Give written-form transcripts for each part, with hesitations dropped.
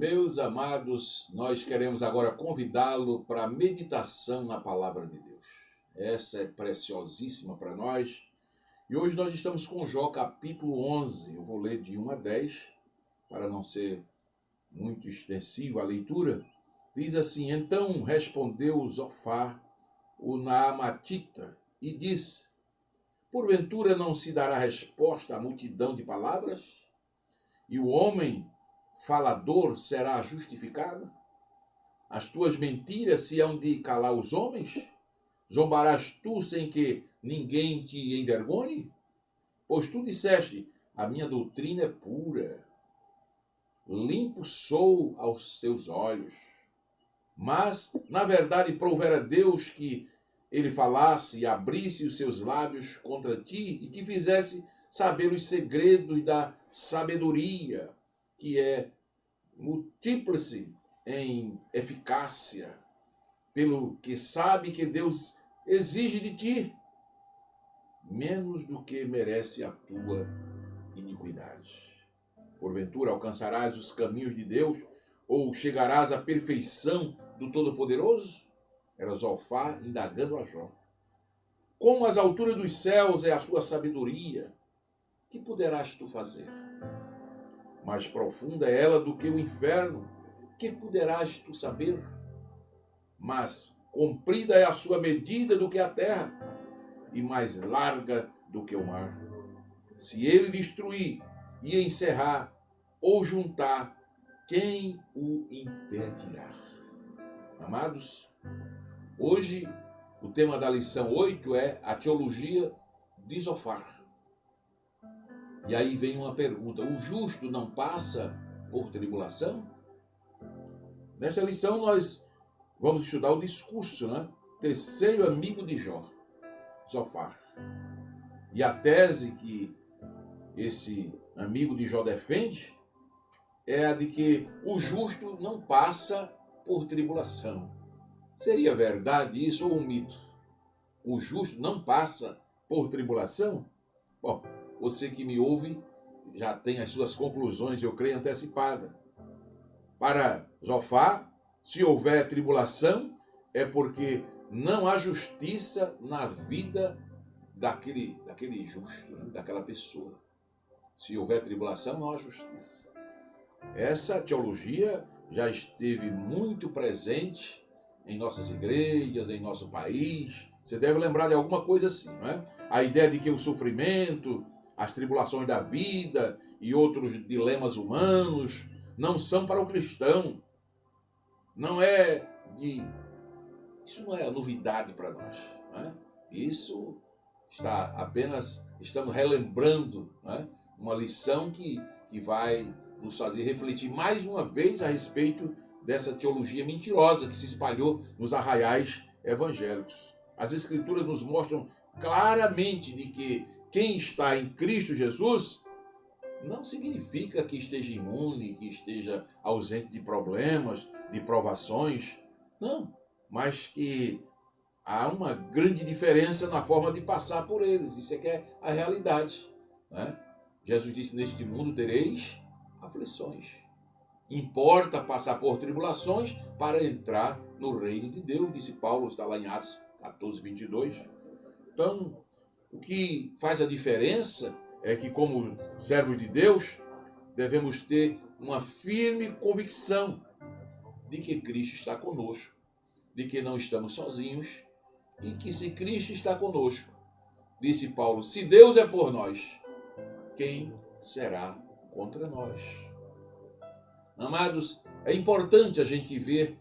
Meus amados, nós queremos agora convidá-lo para a meditação na palavra de Deus. Essa é preciosíssima para nós. E hoje nós estamos com Jó capítulo 11. Eu vou ler de 1 a 10, para não ser muito extensiva a leitura. Diz assim: Então respondeu Zofar, o Naamatita, e disse: Porventura não se dará resposta à multidão de palavras? E o homem falador será justificado? As tuas mentiras se hão de calar os homens? Zombarás tu sem que ninguém te envergonhe? Pois tu disseste: a minha doutrina é pura, limpo sou aos seus olhos. Mas, na verdade, prouvera Deus que ele falasse e abrisse os seus lábios contra ti e te fizesse saber os segredos da sabedoria, que é múltiplice em eficácia, pelo que sabe que Deus exige de ti menos do que merece a tua iniquidade. Porventura alcançarás os caminhos de Deus, ou chegarás à perfeição do Todo-Poderoso? Era Zofar indagando a Jó. Como as alturas dos céus é a sua sabedoria, que poderás tu fazer? Mais profunda é ela do que o inferno, que poderás tu saber? Mas comprida é a sua medida do que a terra, e mais larga do que o mar. Se ele destruir e encerrar, ou juntar, quem o impedirá? Amados, hoje o tema da lição 8 é a teologia de Zofar. E aí vem uma pergunta: o justo não passa por tribulação? Nesta lição nós vamos estudar o discurso, terceiro amigo de Jó, Zofar. E a tese que esse amigo de Jó defende é a de que o justo não passa por tribulação. Seria verdade isso ou um mito? O justo não passa por tribulação? Bom, você que me ouve já tem as suas conclusões, eu creio, antecipadas. Para Zofar, se houver tribulação, é porque não há justiça na vida daquele justo, daquela pessoa. Se houver tribulação, não há justiça. Essa teologia já esteve muito presente em nossas igrejas, em nosso país. Você deve lembrar de alguma coisa assim, não é? A ideia de que o sofrimento, as tribulações da vida e outros dilemas humanos não são para o cristão. Isso não é novidade para nós, não é? Isso estamos relembrando, não é? Uma lição que vai nos fazer refletir mais uma vez a respeito dessa teologia mentirosa que se espalhou nos arraiais evangélicos. As Escrituras nos mostram claramente de que quem está em Cristo Jesus não significa que esteja imune, que esteja ausente de problemas, de provações. Não, mas que há uma grande diferença na forma de passar por eles. Isso é que é a realidade, né? Jesus disse: neste mundo tereis aflições. Importa passar por tribulações para entrar no reino de Deus, disse Paulo, está lá em Atos 14, 22. Então, o que faz a diferença é que, como servos de Deus, devemos ter uma firme convicção de que Cristo está conosco, de que não estamos sozinhos e que, se Cristo está conosco, disse Paulo, se Deus é por nós, quem será contra nós? Amados, é importante a gente ver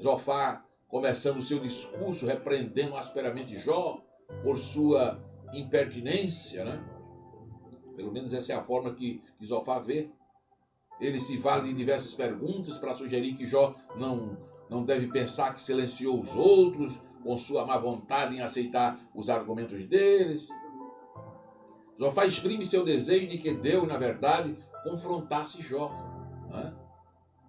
Zofar começando o seu discurso repreendendo asperamente Jó por sua impertinência, né? Pelo menos essa é a forma que Zofar vê. Ele se vale de diversas perguntas para sugerir que Jó não deve pensar que silenciou os outros com sua má vontade em aceitar os argumentos deles. Zofar exprime seu desejo de que Deus, na verdade, confrontasse Jó, né?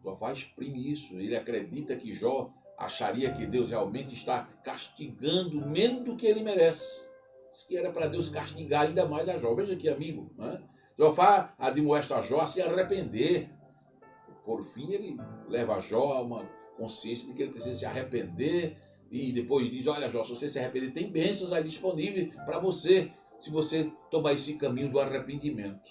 Zofar exprime isso. Ele acredita que Jó acharia que Deus realmente está castigando menos do que ele merece. Diz que era para Deus castigar ainda mais a Jó. Veja aqui, amigo, né? Zofar admoesta a Jó a se arrepender. por fim, ele leva Jó a uma consciência de que ele precisa se arrepender. E depois diz, olha Jó, se você se arrepender, tem bênçãos aí disponíveis para você, se você tomar esse caminho do arrependimento.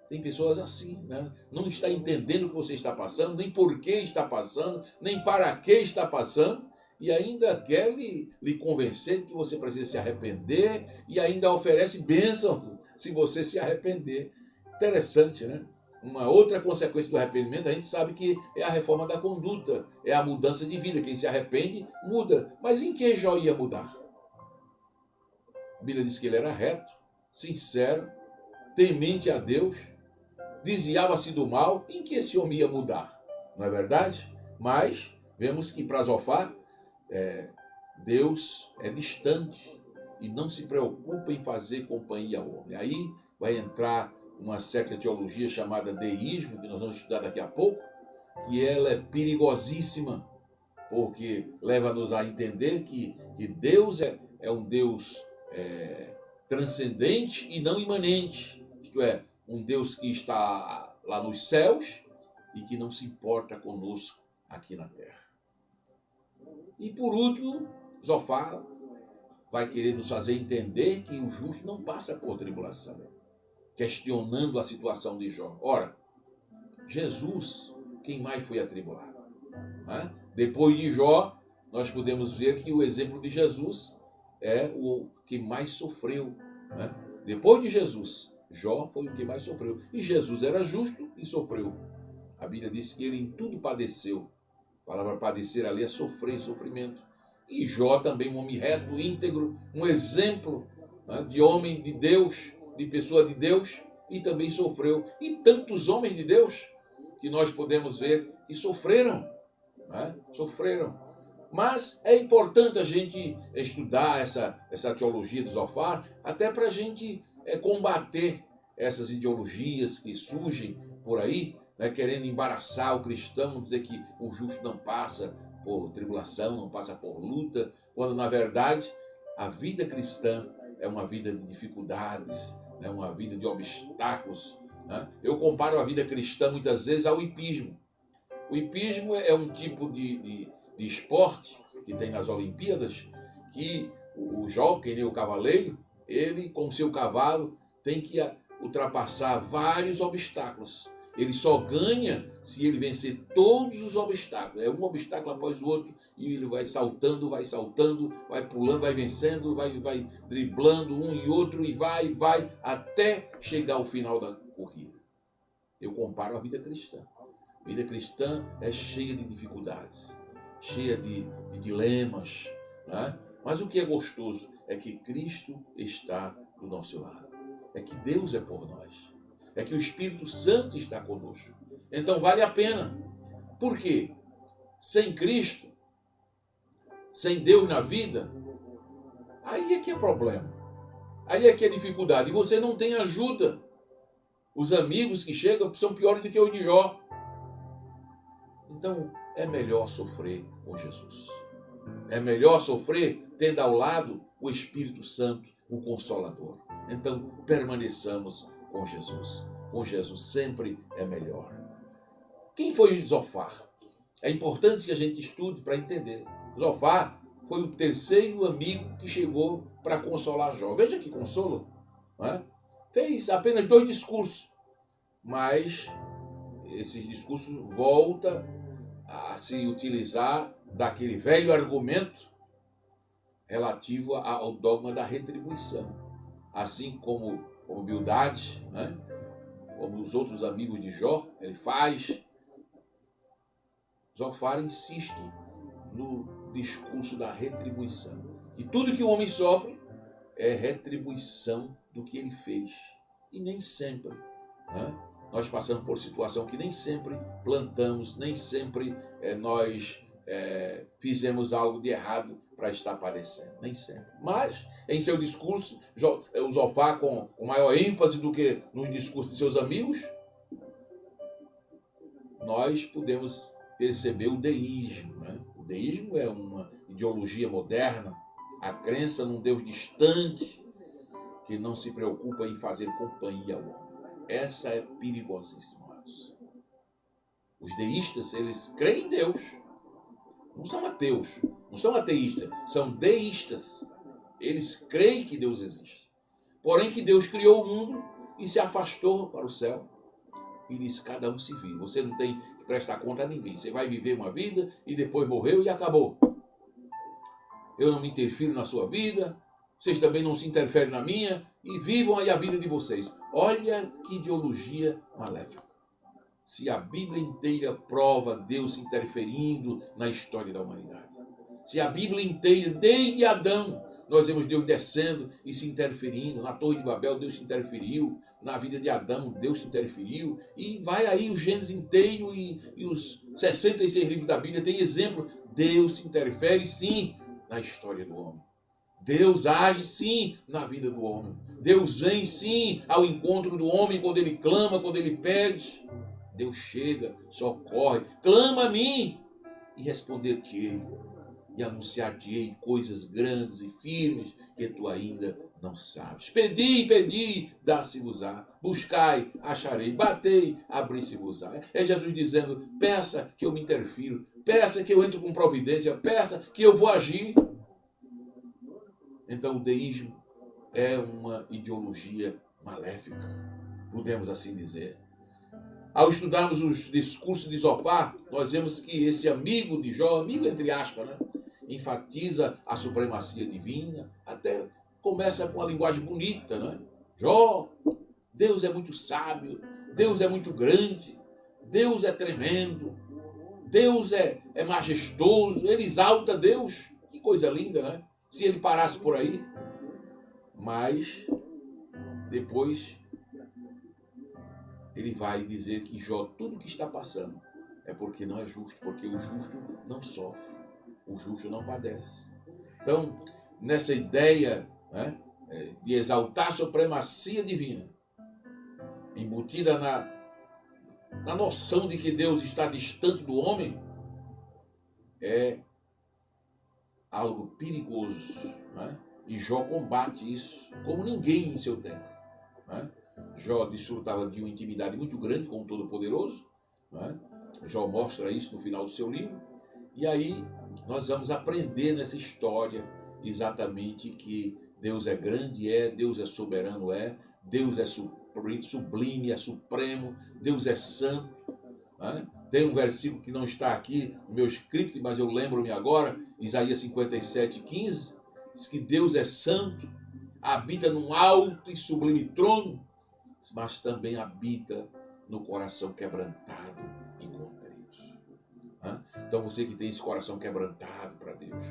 Tem pessoas assim, né? Não está entendendo o que você está passando, nem por que está passando, nem para que está passando, e ainda quer lhe convencer de que você precisa se arrepender, e ainda oferece bênçãos se você se arrepender. Interessante, né? Uma outra consequência do arrependimento, a gente sabe que é a reforma da conduta, é a mudança de vida. Quem se arrepende, muda. Mas em que Jó ia mudar? A Bíblia diz que ele era reto, sincero, temente a Deus, desviava-se do mal. Em que esse homem ia mudar? Não é verdade? Mas vemos que para Zofar, Deus é distante e não se preocupa em fazer companhia ao homem. Aí vai entrar uma certa teologia chamada deísmo, que nós vamos estudar daqui a pouco, que ela é perigosíssima, porque leva-nos a entender que Deus é um Deus transcendente e não imanente, isto é, um Deus que está lá nos céus e que não se importa conosco aqui na terra. E por último, Zofar vai querer nos fazer entender que o justo não passa por tribulação, questionando a situação de Jó. Ora, Jesus, quem mais foi atribulado? Depois de Jó, nós podemos ver que o exemplo de Jesus é o que mais sofreu. Depois de Jesus, Jó foi o que mais sofreu. E Jesus era justo e sofreu. A Bíblia diz que ele em tudo padeceu. A palavra padecer ali é sofrer, sofrimento. E Jó também, um homem reto, íntegro, um exemplo de homem de Deus, de pessoa de Deus, e também sofreu. E tantos homens de Deus que nós podemos ver que sofreram. Sofreram. Mas é importante a gente estudar essa teologia de Zofar, até para a gente combater essas ideologias que surgem por aí, querendo embaraçar o cristão, dizer que o justo não passa por tribulação, não passa por luta, quando na verdade a vida cristã é uma vida de dificuldades, uma vida de obstáculos. Eu comparo a vida cristã muitas vezes ao hipismo. O hipismo é um tipo de esporte que tem nas Olimpíadas, que o jockey, o cavaleiro, ele com seu cavalo tem que ultrapassar vários obstáculos. Ele só ganha se ele vencer todos os obstáculos. É um obstáculo após o outro e ele vai saltando, vai pulando, vai vencendo, vai driblando um e outro e vai até chegar ao final da corrida. Eu comparo a vida cristã. A vida cristã é cheia de dificuldades, cheia de dilemas. Mas o que é gostoso é que Cristo está do nosso lado. É que Deus é por nós. É que o Espírito Santo está conosco. Então vale a pena. Por quê? Sem Cristo, sem Deus na vida, aí é que é problema. Aí é que é dificuldade. E você não tem ajuda. Os amigos que chegam são piores do que os de Jó. Então é melhor sofrer com Jesus. É melhor sofrer tendo ao lado o Espírito Santo, o Consolador. Então permaneçamos com Jesus. Com Jesus sempre é melhor. Quem foi Zofar? É importante que a gente estude para entender. Zofar foi o terceiro amigo que chegou para consolar Jó. Veja que consolo. Fez apenas 2 discursos, mas esses discursos voltam a se utilizar daquele velho argumento relativo ao dogma da retribuição. Assim como Bildade, como os outros amigos de Jó, ele faz. Zofar insiste no discurso da retribuição. Que tudo que o homem sofre é retribuição do que ele fez. E nem sempre. Nós passamos por situação que nem sempre plantamos, nem sempre nós fizemos algo de errado para estar padecendo. Nem sempre. Mas, em seu discurso, o Zofar, com maior ênfase do que nos discursos de seus amigos, nós podemos perceber o deísmo. O deísmo é uma ideologia moderna, a crença num Deus distante, que não se preocupa em fazer companhia ao homem. Essa é perigosíssima. Os deístas, eles creem em Deus. Não são ateus, não são ateístas, são deístas. Eles creem que Deus existe. Porém que Deus criou o mundo e se afastou para o céu. E disse, cada um se vira. Você não tem que prestar conta a ninguém. Você vai viver uma vida e depois morreu e acabou. Eu não me interfiro na sua vida, vocês também não se interferem na minha, e vivam aí a vida de vocês. Olha que ideologia maléfica. Se a Bíblia inteira prova Deus interferindo na história da humanidade. Se a Bíblia inteira, desde Adão, nós vemos Deus descendo e se interferindo. Na Torre de Babel, Deus se interferiu. Na vida de Adão, Deus se interferiu. E vai aí o Gênesis inteiro e os 66 livros da Bíblia tem exemplo. Deus se interfere, sim, na história do homem. Deus age, sim, na vida do homem. Deus vem, sim, ao encontro do homem quando ele clama, quando ele pede. Deus chega, socorre, clama a mim e responder-te-ei. E anunciar-te-ei coisas grandes e firmes que tu ainda não sabes. Pedi, dá-se-vos-á. Buscai, acharei. Batei, abri-se-vos-á. É Jesus dizendo, peça que eu me interfiro. Peça que eu entro com providência. Peça que eu vou agir. Então o deísmo é uma ideologia maléfica. Podemos assim dizer. Ao estudarmos os discursos de Zofar, nós vemos que esse amigo de Jó, amigo entre aspas, né, enfatiza a supremacia divina, até começa com uma linguagem bonita, né? Jó, Deus é muito sábio, Deus é muito grande, Deus é tremendo, Deus é majestoso, ele exalta Deus. Que coisa linda, né? Se ele parasse por aí. Mas depois ele vai dizer que Jó, tudo que está passando é porque não é justo, porque o justo não sofre, o justo não padece. Então, nessa ideia, né, de exaltar a supremacia divina, embutida na noção de que Deus está distante do homem, é algo perigoso, né? E Jó combate isso como ninguém em seu tempo, né? Jó desfrutava de uma intimidade muito grande com o Todo-Poderoso, né? Jó mostra isso no final do seu livro. E aí nós vamos aprender nessa história exatamente que Deus é grande, Deus é soberano, Deus é sublime, é supremo, Deus é santo, né? Tem um versículo que não está aqui no meu script, mas eu lembro-me agora, Isaías 57:15, diz que Deus é santo, habita num alto e sublime trono, mas também habita no coração quebrantado e contrito. Então você que tem esse coração quebrantado para Deus,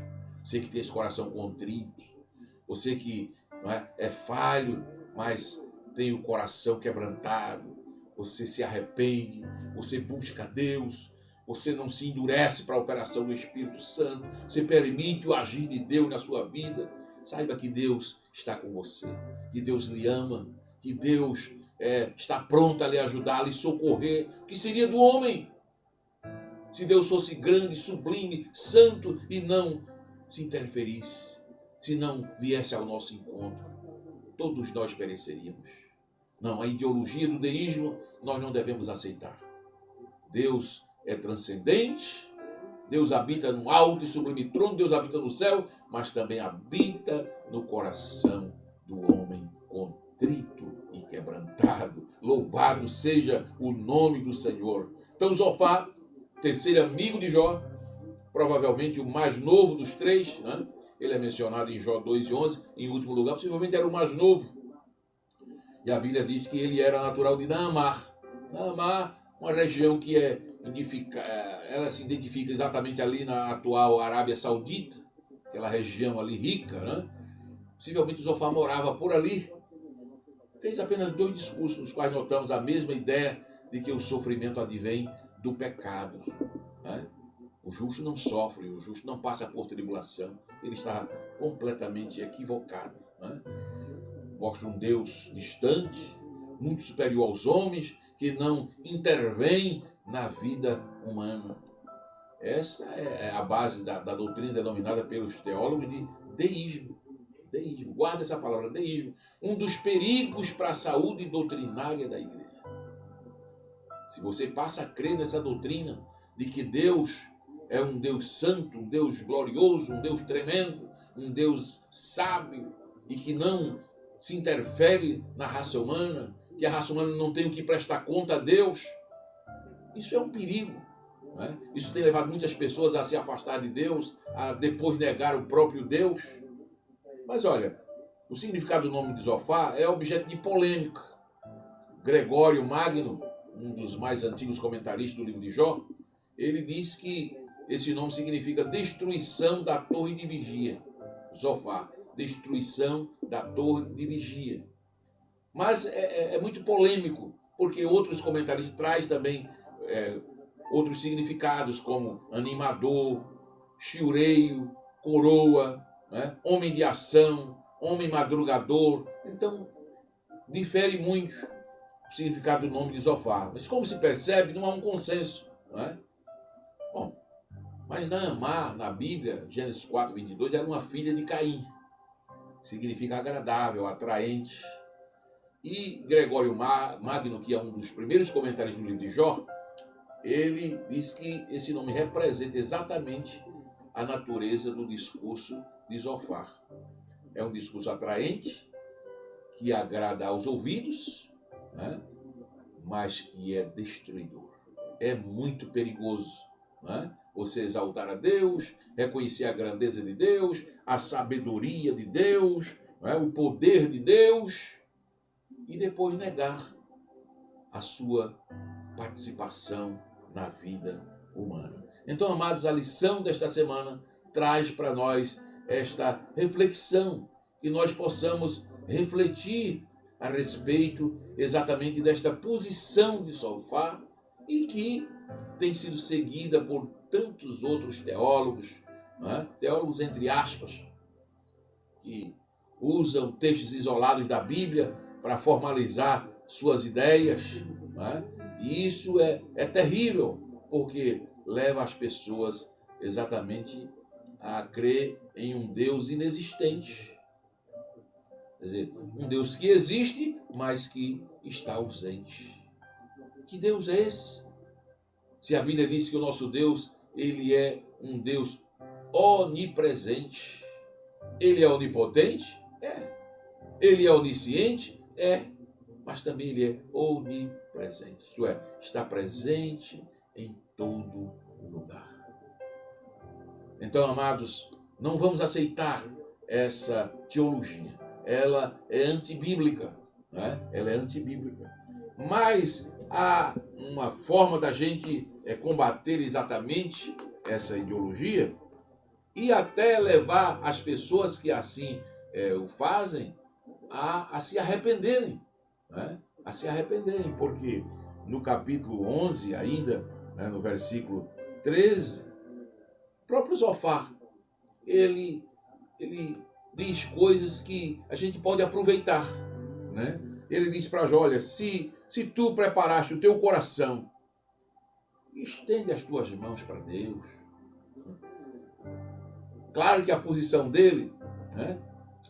você que tem esse coração contrito, você que é falho, mas tem o coração quebrantado, você se arrepende, você busca Deus, você não se endurece para a operação do Espírito Santo, você permite o agir de Deus na sua vida, saiba que Deus está com você, que Deus lhe ama, que Deus está pronto a lhe ajudar, a lhe socorrer. O que seria do homem se Deus fosse grande, sublime, santo e não se interferisse, se não viesse ao nosso encontro? Todos nós pereceríamos. Não, a ideologia do deísmo nós não devemos aceitar. Deus é transcendente, Deus habita no alto e sublime trono, Deus habita no céu, mas também habita no coração do homem contrito e quebrantado. Louvado seja o nome do Senhor. Então Zofar, terceiro amigo de Jó, provavelmente o mais novo dos três, né? Ele é mencionado em Jó 2:11, em último lugar, possivelmente era o mais novo. E a Bíblia diz que ele era natural de Naamar. Naamar, uma região que ela se identifica exatamente ali na atual Arábia Saudita, aquela região ali rica, né? Possivelmente Zofar morava por ali. Fez apenas 2 discursos, nos quais notamos a mesma ideia de que o sofrimento advém do pecado, né? O justo não sofre, o justo não passa por tribulação. Ele está completamente equivocado, né? Mostra um Deus distante, muito superior aos homens, que não intervém na vida humana. Essa é a base da doutrina denominada pelos teólogos de deísmo. Deísmo. Guarda essa palavra, deísmo. Um dos perigos para a saúde doutrinária da igreja. se você passa a crer nessa doutrina de que Deus é um Deus santo, um Deus glorioso, um Deus tremendo, um Deus sábio e que não se interfere na raça humana, que a raça humana não tem o que prestar conta a Deus, isso é um perigo. Né? Isso tem levado muitas pessoas a se afastar de Deus, a depois negar o próprio Deus. Mas olha, o significado do nome de Zofar é objeto de polêmica. Gregório Magno, um dos mais antigos comentaristas do livro de Jó, ele diz que esse nome significa destruição da torre de vigia. Zofar, destruição da torre de vigia. Mas é muito polêmico, porque outros comentaristas trazem também outros significados, como animador, chiureio, coroa, né? Homem de ação, homem madrugador. Então, difere muito o significado do nome de Zofar. Mas como se percebe, não há um consenso. Não é? Bom, mas Naamá, na Bíblia, Gênesis 4, 22, era uma filha de Caim. Significa agradável, atraente. E Gregório Magno, que é um dos primeiros comentaristas do livro de Jó, ele diz que esse nome representa exatamente a natureza do discurso de Zofar. É um discurso atraente, que agrada aos ouvidos, né? Mas que é destruidor. É muito perigoso, né? Você exaltar a Deus, reconhecer a grandeza de Deus, a sabedoria de Deus, né? O poder de Deus, e depois negar a sua participação na vida humana. Então, amados, a lição desta semana traz para nós esta reflexão, que nós possamos refletir a respeito exatamente desta posição de Zofar e que tem sido seguida por tantos outros teólogos, né? Teólogos entre aspas, que usam textos isolados da Bíblia para formalizar suas ideias, né? E isso é terrível, porque leva as pessoas exatamente a crer em um Deus inexistente. Quer dizer, um Deus que existe, mas que está ausente. Que Deus é esse? Se a Bíblia diz que o nosso Deus, ele é um Deus onipresente. Ele é onipotente? É. Ele é onisciente? É. Mas também ele é onipresente. Isto é, está presente em todo lugar. Então, amados, não vamos aceitar essa teologia. Ela é antibíblica, né? Ela é antibíblica. Mas há uma forma da gente combater exatamente essa ideologia e até levar as pessoas que assim o fazem a se arrependerem, né? A se arrependerem, porque no capítulo 11 ainda, né, no versículo 13, o próprio Zofar, ele diz coisas que a gente pode aproveitar, né? Ele diz para Jó, olha, se tu preparaste o teu coração, estende as tuas mãos para Deus. Claro que a posição dele, né,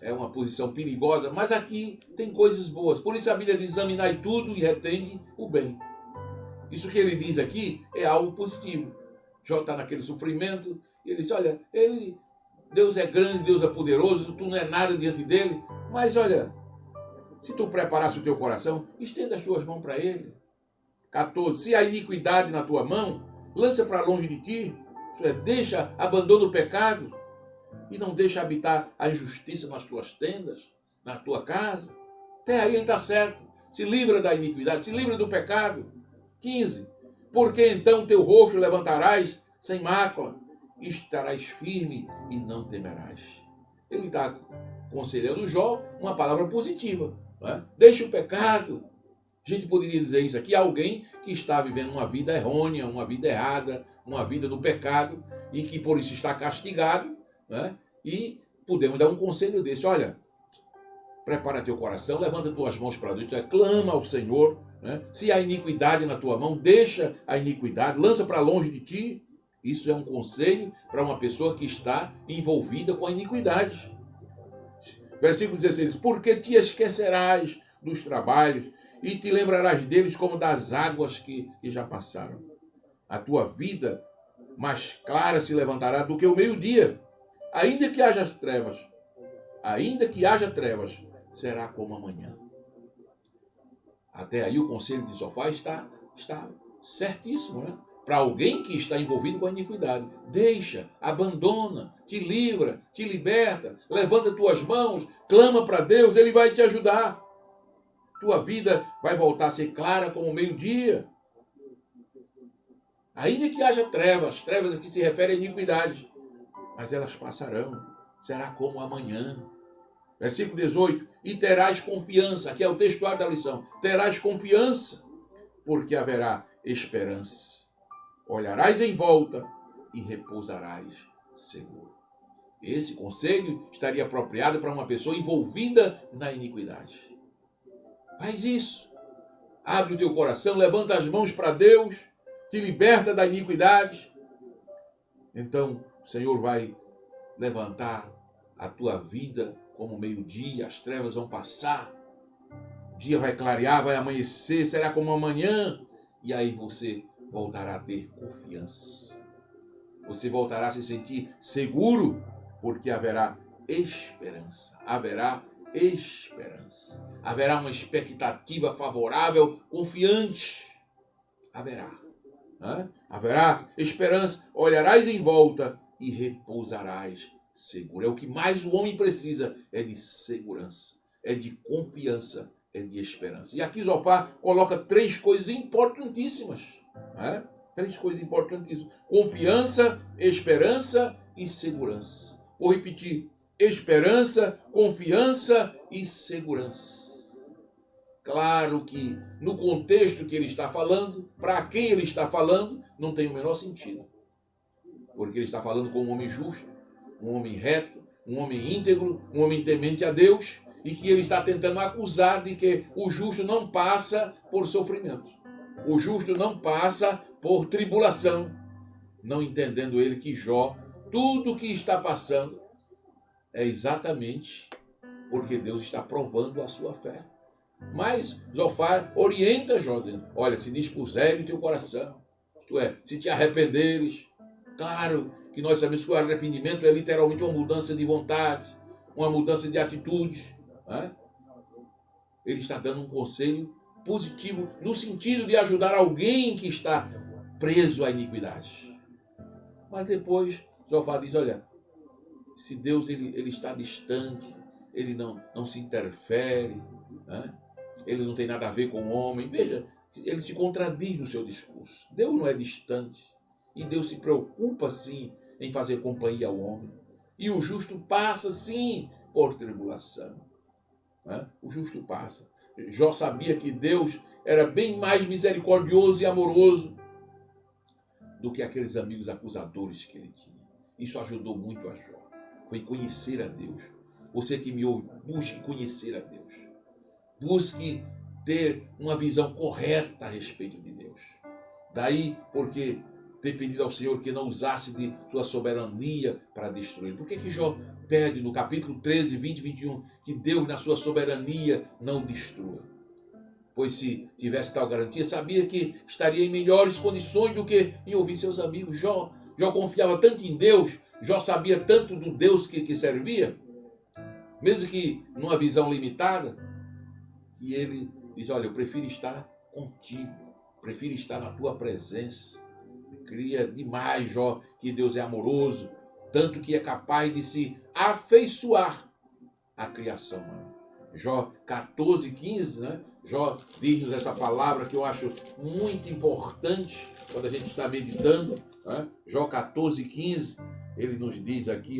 é uma posição perigosa, mas aqui tem coisas boas. Por isso a Bíblia diz, examinai tudo e retende o bem. Isso que ele diz aqui é algo positivo. Jó está naquele sofrimento, e ele diz, olha, Deus é grande, Deus é poderoso, tu não é nada diante dele, mas olha, se tu preparasse o teu coração, estenda as tuas mãos para ele. 14. Se há iniquidade na tua mão, lança para longe de ti, isso é, abandona o pecado e não deixa habitar a injustiça nas tuas tendas, na tua casa. Até aí ele está certo. Se livra da iniquidade, se livra do pecado. 15. Porque então teu rosto levantarás sem mácula, e estarás firme e não temerás. Ele está aconselhando Jó uma palavra positiva. Não é? Deixa o pecado. A gente poderia dizer isso aqui, alguém que está vivendo uma vida errônea, uma vida errada, uma vida do pecado, e que por isso está castigado, né? E podemos dar um conselho desse, olha, prepara teu coração, levanta tuas mãos para Deus, clama ao Senhor, né? Se há iniquidade na tua mão, deixa a iniquidade, lança para longe de ti. Isso é um conselho para uma pessoa que está envolvida com a iniquidade. Versículo 16, porque te esquecerás dos trabalhos, e te lembrarás deles como das águas que já passaram. A tua vida mais clara se levantará do que o meio-dia. Ainda que haja trevas, será como amanhã. Até aí o conselho de Zofar está certíssimo, né? Para alguém que está envolvido com a iniquidade. Deixa, abandona, te livra, te liberta, levanta tuas mãos, clama para Deus, Ele vai te ajudar. Tua vida vai voltar a ser clara como o meio-dia. Ainda que haja trevas aqui se referem à iniquidade, mas elas passarão, será como amanhã. Versículo 18, e terás confiança, aqui é o textuário da lição, terás confiança, porque haverá esperança. Olharás em volta e repousarás seguro. Esse conselho estaria apropriado para uma pessoa envolvida na iniquidade. Faz isso. Abre o teu coração, levanta as mãos para Deus, te liberta da iniquidade. Então o Senhor vai levantar a tua vida como meio-dia, as trevas vão passar, o dia vai clarear, vai amanhecer, será como amanhã, e aí você voltará a ter confiança. Você voltará a se sentir seguro, porque haverá esperança. Haverá esperança. Haverá uma expectativa favorável, confiante. Haverá. Haverá esperança. Olharás em volta e repousarás seguro. É o que mais o homem precisa, é de segurança, é de confiança, é de esperança. E aqui Zofar coloca três coisas importantíssimas. Três coisas importantíssimas. Confiança, esperança e segurança. Vou repetir. Esperança, confiança e segurança. Claro que no contexto que ele está falando, para quem ele está falando, não tem o menor sentido. Porque ele está falando com um homem justo, um homem reto, um homem íntegro, um homem temente a Deus, e que ele está tentando acusar de que o justo não passa por sofrimento. O justo não passa por tribulação. Não entendendo ele que Jó, tudo o que está passando é exatamente porque Deus está provando a sua fé. Mas Zofar orienta Jó, dizendo, olha, se dispuserem o teu coração, isto é, se te arrependeres. Claro que nós sabemos que o arrependimento é literalmente uma mudança de vontade, uma mudança de atitude. Ele está dando um conselho positivo no sentido de ajudar alguém que está preso à iniquidade. Mas depois Zofar diz, olha, se Deus ele está distante, ele não se interfere, ele não tem nada a ver com o homem. Veja, ele se contradiz no seu discurso. Deus não é distante. E Deus se preocupa, sim, em fazer companhia ao homem. E o justo passa, sim, por tribulação. O justo passa. Jó sabia que Deus era bem mais misericordioso e amoroso do que aqueles amigos acusadores que ele tinha. Isso ajudou muito a Jó. Foi conhecer a Deus. Você que me ouve, busque conhecer a Deus. Busque ter uma visão correta a respeito de Deus. Daí, porque ter pedido ao Senhor que não usasse de sua soberania para destruir. Por que Jó pede no capítulo 13, 20 e 21 que Deus, na sua soberania, não destrua? Pois se tivesse tal garantia, sabia que estaria em melhores condições do que em ouvir seus amigos. Jó confiava tanto em Deus, Jó sabia tanto do Deus que servia, mesmo que numa visão limitada, que ele diz, olha, eu prefiro estar contigo, prefiro estar na tua presença. Cria demais, Jó, que Deus é amoroso, tanto que é capaz de se afeiçoar à criação humana. Jó 14, 15, Jó diz-nos essa palavra que eu acho muito importante quando a gente está meditando. Jó 14, 15, ele nos diz aqui,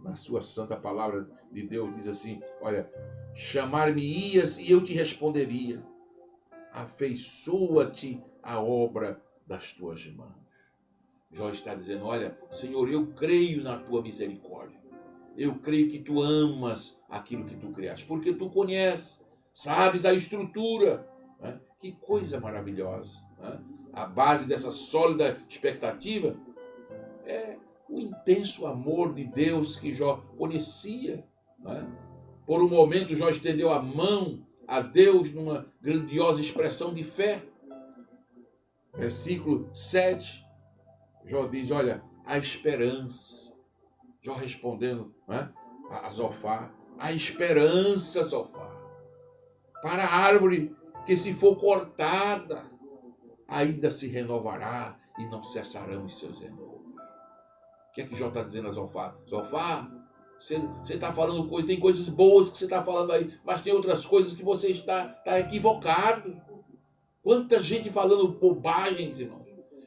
na sua santa palavra de Deus, diz assim, olha, chamar-me-ias e eu te responderia, afeiçoa-te à obra das tuas mãos. Jó está dizendo, olha, Senhor, eu creio na tua misericórdia. Eu creio que tu amas aquilo que tu criaste, porque tu conheces, sabes a estrutura. Que coisa maravilhosa. A base dessa sólida expectativa é o intenso amor de Deus que Jó conhecia. Por um momento, Jó estendeu a mão a Deus numa grandiosa expressão de fé. Versículo 7, Jó diz, olha, a esperança. Jó respondendo, né, a Zofar, a esperança, Zofar, para a árvore que se for cortada, ainda se renovará e não cessarão os seus renovos. O que é que Jó está dizendo a Zofar? Zofar, você está falando coisas, tem coisas boas que você está falando aí, mas tem outras coisas que você está equivocado. Quanta gente falando bobagens, irmãos.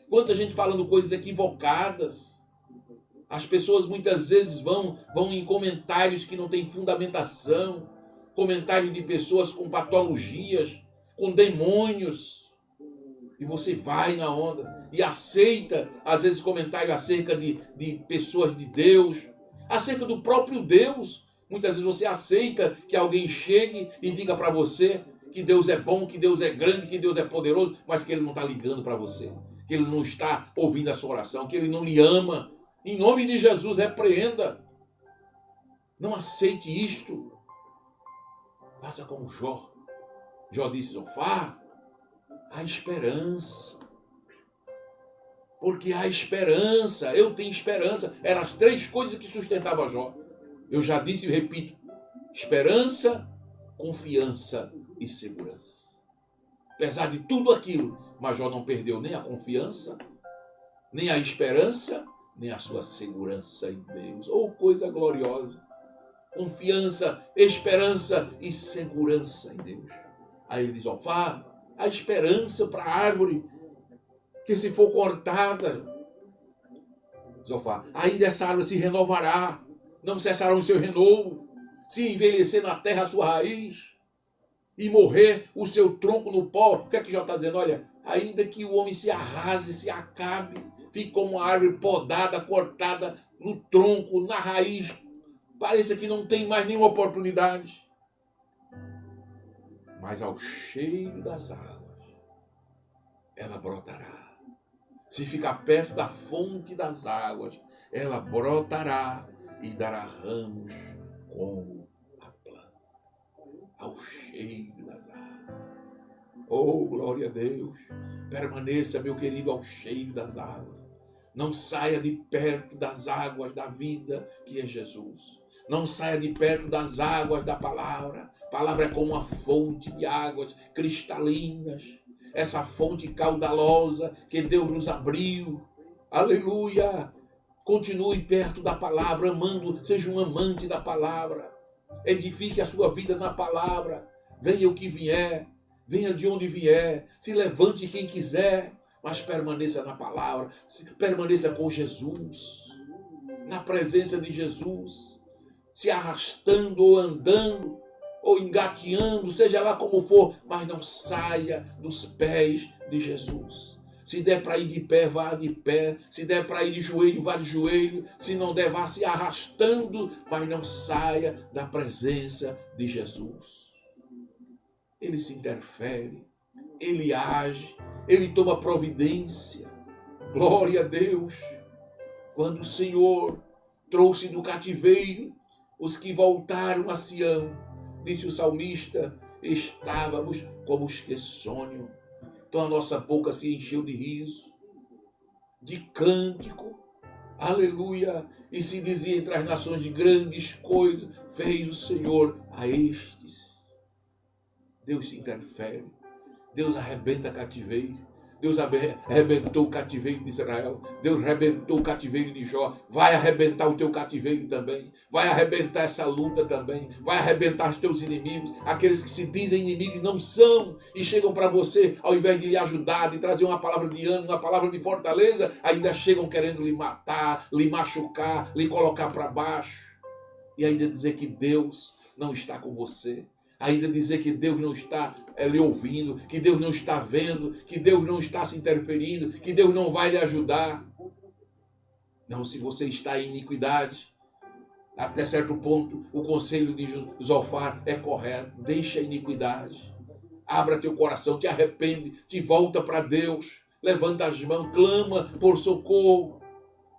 Quanta gente falando coisas equivocadas. As pessoas muitas vezes vão em comentários que não têm fundamentação, comentários de pessoas com patologias, com demônios, e você vai na onda e aceita, às vezes, comentários acerca de pessoas de Deus, acerca do próprio Deus. Muitas vezes você aceita que alguém chegue e diga para você que Deus é bom, que Deus é grande, que Deus é poderoso, mas que Ele não está ligando para você, que Ele não está ouvindo a sua oração, que Ele não lhe ama. Em nome de Jesus, repreenda. Não aceite isto. Faça como Jó. Jó disse, Zofar, há esperança. Porque há esperança. Eu tenho esperança. Eram as 3 coisas que sustentavam Jó. Eu já disse e repito. Esperança, confiança e segurança. Apesar de tudo aquilo, mas Jó não perdeu nem a confiança, nem a esperança, nem a sua segurança em Deus. Oh, coisa gloriosa. Confiança, esperança e segurança em Deus. Aí ele diz, ó, vá, a esperança para a árvore que se for cortada, Zofar, ainda essa árvore se renovará, não cessará o seu renovo, se envelhecer na terra a sua raiz e morrer o seu tronco no pó. O que é que Jó está dizendo? Olha, ainda que o homem se arrase, se acabe, fique como uma árvore podada, cortada no tronco, na raiz, pareça que não tem mais nenhuma oportunidade. Mas ao cheiro das águas, ela brotará. Se ficar perto da fonte das águas, ela brotará e dará ramos como a planta. Ao cheiro das águas. Oh, glória a Deus. Permaneça, meu querido, ao cheiro das águas. Não saia de perto das águas da vida, que é Jesus. Não saia de perto das águas da palavra. A palavra é como uma fonte de águas cristalinas. Essa fonte caudalosa que Deus nos abriu. Aleluia! Continue perto da palavra, amando, seja um amante da palavra. Edifique a sua vida na palavra. Venha o que vier, venha de onde vier, se levante quem quiser, mas permaneça na palavra, permaneça com Jesus, na presença de Jesus, se arrastando ou andando, ou engateando, seja lá como for, mas não saia dos pés de Jesus. Se der para ir de pé, vá de pé. Se der para ir de joelho, vá de joelho. Se não der, vá se arrastando, mas não saia da presença de Jesus. Ele se interfere, ele age, ele toma providência. Glória a Deus. Quando o Senhor trouxe do cativeiro os que voltaram a Sião, disse o salmista, estávamos como os que sonham. Então a nossa boca se encheu de riso, de cântico, aleluia, e se dizia entre as nações, de grandes coisas fez o Senhor a estes. Deus se interfere, Deus arrebenta cativeiro, Deus arrebentou o cativeiro de Israel, Deus arrebentou o cativeiro de Jó, vai arrebentar o teu cativeiro também, vai arrebentar essa luta também, vai arrebentar os teus inimigos, aqueles que se dizem inimigos e não são, e chegam para você, ao invés de lhe ajudar, de trazer uma palavra de ânimo, uma palavra de fortaleza, ainda chegam querendo lhe matar, lhe machucar, lhe colocar para baixo, e ainda dizer que Deus não está com você. Ainda dizer que Deus não está lhe ouvindo, que Deus não está vendo, que Deus não está se interferindo, que Deus não vai lhe ajudar. Não, se você está em iniquidade, até certo ponto, o conselho de Zofar é correto. Deixa a iniquidade. Abra teu coração, te arrepende, te volta para Deus. Levanta as mãos, clama por socorro.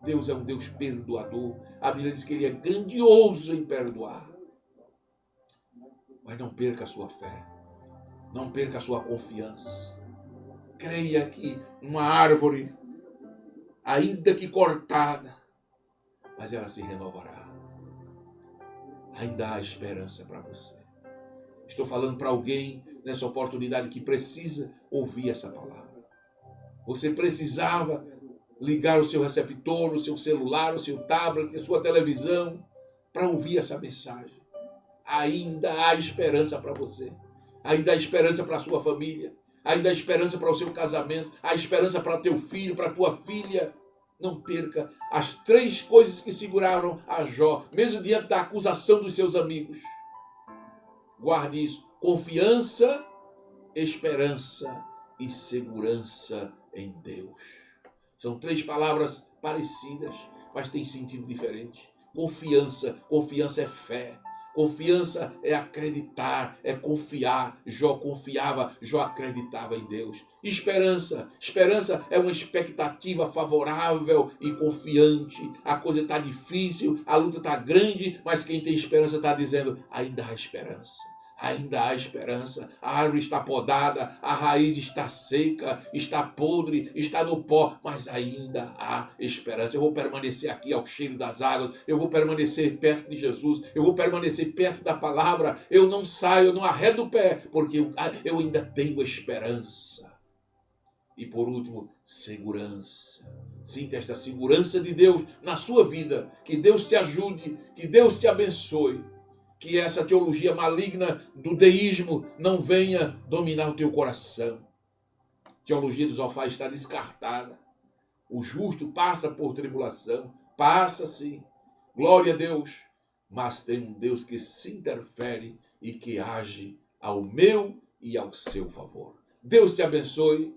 Deus é um Deus perdoador. A Bíblia diz que Ele é grandioso em perdoar. Mas não perca a sua fé. Não perca a sua confiança. Creia que uma árvore, ainda que cortada, mas ela se renovará. Ainda há esperança para você. Estou falando para alguém nessa oportunidade que precisa ouvir essa palavra. Você precisava ligar o seu receptor, o seu celular, o seu tablet, a sua televisão para ouvir essa mensagem. Ainda há esperança para você. Ainda há esperança para a sua família. Ainda há esperança para o seu casamento. Há esperança para teu filho, para tua filha. Não perca as 3 coisas que seguraram a Jó, mesmo diante da acusação dos seus amigos. Guarde isso. Confiança, esperança e segurança em Deus. São 3 palavras parecidas, mas têm sentido diferente. Confiança é fé. Confiança é acreditar, é confiar. Jó confiava, Jó acreditava em Deus. Esperança é uma expectativa favorável e confiante. A coisa está difícil, a luta está grande, mas quem tem esperança está dizendo, ainda há esperança. Ainda há esperança. A árvore está podada, a raiz está seca, está podre, está no pó, mas ainda há esperança. Eu vou permanecer aqui ao cheiro das águas, eu vou permanecer perto de Jesus, eu vou permanecer perto da palavra, eu não saio, eu não arredo o pé, porque eu ainda tenho esperança. E por último, segurança. Sinta esta segurança de Deus na sua vida. Que Deus te ajude, que Deus te abençoe. Que essa teologia maligna do deísmo não venha dominar o teu coração. A teologia de Zofar está descartada. O justo passa por tribulação. Passa sim. Glória a Deus. Mas tem um Deus que se interfere e que age ao meu e ao seu favor. Deus te abençoe.